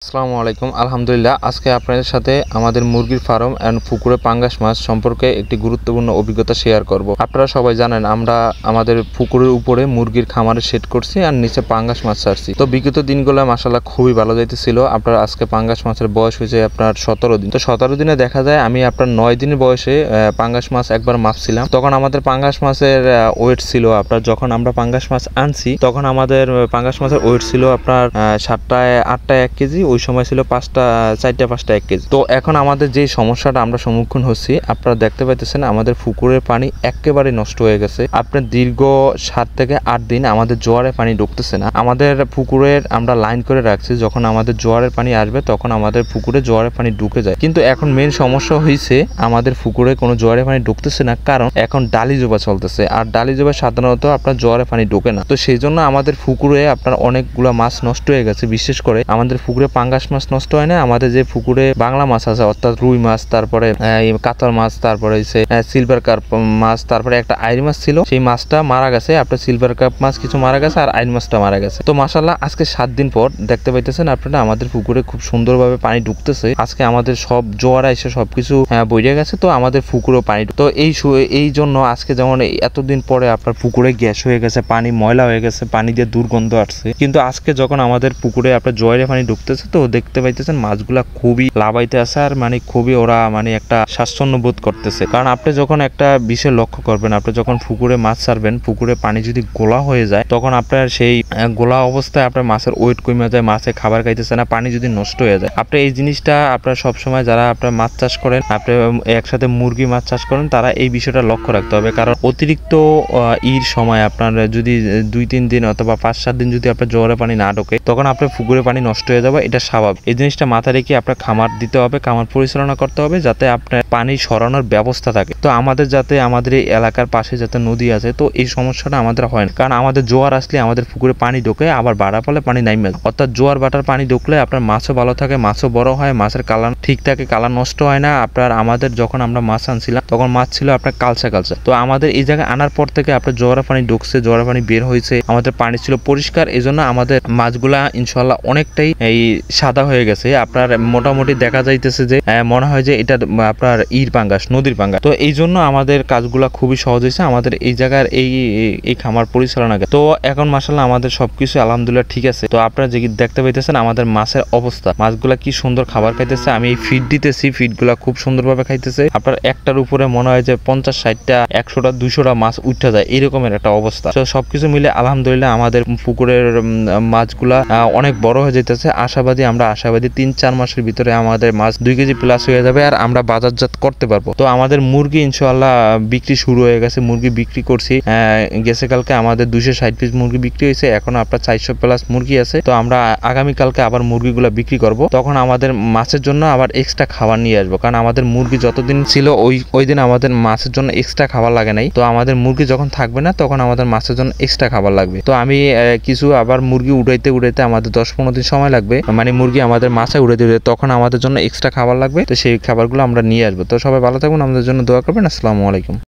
আসসালামু আলাইকুম। আলহামদুলিল্লাহ, আজকে আপনাদের সাথে আমাদের মুরগির ফার্ম এন্ড পুকুরে পাঙ্গাস মাছ সম্পর্কে একটি গুরুত্বপূর্ণ অভিজ্ঞতা শেয়ার করব। আপনারা সবাই জানেন আমরা আমাদের পুকুরের উপরে মুরগির খামারে সেট করছি আর নিচে পাঙ্গাস মাছ ছাড়ছি। তো বিগত দিনগুলো মাশাআল্লাহ খুবই ভালো যাইতেছিল। আপনার আজকে পাঙ্গাস মাছের বয়স হয়েছে আপনার 17 দিন। তো 17 দিনে দেখা যায় আমি আপনার 9 দিনের বয়সে পাঙ্গাস মাছ একবার মাপছিলাম। তখন আমাদের পাঙ্গাস মাছের ওয়েট ছিল আপনার, যখন আমরা পাঙ্গাস মাছ আনছি তখন আমাদের পাঙ্গাস মাছের ওয়েট ছিল আপনার 7টায় 8টায় 1 কেজি, ওই সময় ছিল 4টা 5টা 1 কেজি। তো এখন আমাদের যে সমস্যাটা আমরা সম্মুখীন হচ্ছি, আপনারা দেখতে পাইতেছেন আমাদের পুকুরের পানি একেবারে নষ্ট হয়ে গেছে। আপনার দীর্ঘ 7 থেকে 8 দিন আমাদের জোয়ারে পানি ঢুকতেছে না। আমাদের পুকুরের আমরা লাইন করে রাখছি, যখন আমাদের জোয়ারের পানি আসবে তখন আমাদের পুকুরে জোয়ারের পানি ঢুকে যায়। কিন্তু এখন মেন সমস্যা হয়েছে আমাদের পুকুরে কোনো জোয়ারের পানি ঢুকতেছে না, কারণ এখন ডালি জোবা চলতেছে। আর ডালি জোবা সাধারণত আপনার জোয়ারে পানি ঢোকে না। তো সেই জন্য আমাদের পুকুরে আপনার অনেকগুলা মাছ নষ্ট হয়ে গেছে। বিশেষ করে আমাদের পুকুরে পাঙ্গাস মাছ নষ্ট হয় না, আমাদের যে পুকুরে বাংলা মাছ আছে অর্থাৎ রুই মাছ, তারপরে কাতল মাছ, তারপরে সিলভার কার্প মাছ, তারপরে একটা আইরি মাছ ছিল, সেই মাছটা মারা গেছে। আপনার সিলভার কার্প মাছ কিছু মারা গেছে আর আইরি মাছটা মারা গেছে। তো মাশাআল্লাহ আজকে 7 দিন পর দেখতে পাইতেছেন আপনারা আমাদের পুকুরে খুব সুন্দরভাবে পানি ঢুকতেছে। আজকে আমাদের সব জোয়ারা এসে সবকিছু বইরে গেছে। তো আমাদের পুকুরেও পানি, তো এই জন্য আজকে যেমন এতদিন পরে আপনার পুকুরে গ্যাস হয়ে গেছে, পানি ময়লা হয়ে গেছে, পানি দিয়ে দুর্গন্ধ আসছে। কিন্তু আজকে যখন আমাদের পুকুরে আপনার জোয়ারে পানি ঢুকতেছে তো দেখতে পাইতেছেন মাছগুলা খুবই লাভাইতে আছে আর খুবই ওরা একটা স্বাচ্ছন্দ্য বোধ করতেছে। কারণ আপনি যখন একটা বিষয় লক্ষ্য করবেন, আপনি যখন পুকুরে মাছ ছাড়বেন, পুকুরে পানি যদি গোলা হয়ে যায় তখন আপনার সেই গোলা অবস্থায় আপনার মাছের ওয়েট কমে যায়, মাছে খাবার খাইতেছে না, পানি যদি নষ্ট হয়ে যায়। আপনি এই জিনিসটা আপনার সবসময় যারা আপনার মাছ চাষ করেন, আপনি একসাথে মুরগি মাছ চাষ করেন, তারা এই বিষয়টা লক্ষ্য রাখতে হবে। কারণ অতিরিক্ত সময় আপনার যদি 2-3 দিন অথবা 5-7 দিন যদি আপনার জোয়ারে পানি না ঢোকে তখন আপনার পুকুরে পানি নষ্ট হয়ে যাবে, এটা স্বাভাবিক। এই জিনিসটা মাথায় রেখে আপনার খামার দিতে হবে, খামার পরিচালনা করতে হবে যাতে আপনার পানি সরানোর ব্যবস্থা থাকে। তো আমাদের আমাদের এই এলাকার পাশে যাতে নদী আছে, তো এই সমস্যাটা আমাদের হয় না। কারণ আমাদের জোয়ার আসলে আমাদের পুকুরে পানি ঢোকে, আবার বাড়া ফলে পানি নামে, অর্থাৎ জোয়ার বাটার পানি ঢুকলে আপনার মাছও ভালো থাকে, মাছও বড় হয়, মাছের কালার ঠিক থাকে, কালার নষ্ট হয় না। আপনার আমাদের যখন আমরা মাছ আনছিলাম তখন মাছ ছিল আপনার কালচা। তো আমাদের এই জায়গায় আনার পর থেকে আপনার জোয়ারা পানি ঢুকছে, জোয়ারা পানি বের হয়েছে, আমাদের পানি ছিল পরিষ্কার। এই জন্য আমাদের মাছগুলা ইনশাল্লাহ অনেকটাই সাদা হয়ে গেছে। আপনার মোটামুটি দেখা যাইতেছে যে মনে হয় যে এটা আপনার পাঙ্গাস, নদীর পাঙ্গাস। তো এই জন্য আমাদের কাজগুলা খুবই সহজ হয়েছে আমাদের এই জায়গার এই খামার পরিচালনা। তো এখন মাশাআল্লাহ আমাদের সবকিছু আলহামদুলিল্লাহ ঠিক আছে। তো আপনারা যে দেখতে পাইতেছেন আমাদের মাছের অবস্থা, মাছগুলা কি সুন্দর খাবার খাইতেছে। আমি এই ফিড দিতেছি, ফিডগুলা খুব সুন্দরভাবে খাইতেছে। আপনার একটার উপরে মনে হয় যে 50-60টা 100টা 200টা মাছ উঠে যায়, এরকমের একটা অবস্থা। তো সবকিছু মিলে আলহামদুলিল্লাহ আমাদের পুকুরের মাছগুলা অনেক বড় হয়ে যেতেছে। আমরা আশাবাদী 3-4 মাসের ভিতরে আমাদের মাছ 2 কেজি প্লাস হয়ে যাবে আর আমরা বাজারজাত করতে পারবো। তো আমাদের মুরগি ইনশাআল্লাহ বিক্রি শুরু হয়ে গেছে, মুরগি বিক্রি করছি। গেছে কালকে আমাদের 260 পিস মুরগি বিক্রি হয়েছে, এখন আপনার 400 প্লাস মুরগি আছে। তো আমরা আগামী কালকে আবার মুরগিগুলা বিক্রি করব, তখন আমাদের মাছের জন্য আবার এক্সট্রা খাবার নিয়ে আসবো। কারণ আমাদের মুরগি যতদিন ছিল ওই দিন আমাদের মাছের জন্য এক্সট্রা খাবার লাগে নাই। তো আমাদের মুরগি যখন থাকবে না তখন আমাদের মাছের জন্য এক্সট্রা খাবার লাগবে। তো আমি কিছু আবার মুরগি উঠাইতে আমাদের 10-15 দিন সময় লাগবে, মুরগি আমাদের মাছে উড়াইতে তখন আমাদের জন্য এক্সট্রা খাবার লাগবে। তো সেই খাবারগুলো আমরা নিয়ে আসবো। তো সবাই ভালো থাকবেন, আমাদের জন্য দোয়া করবেন। আসসালামু আলাইকুম।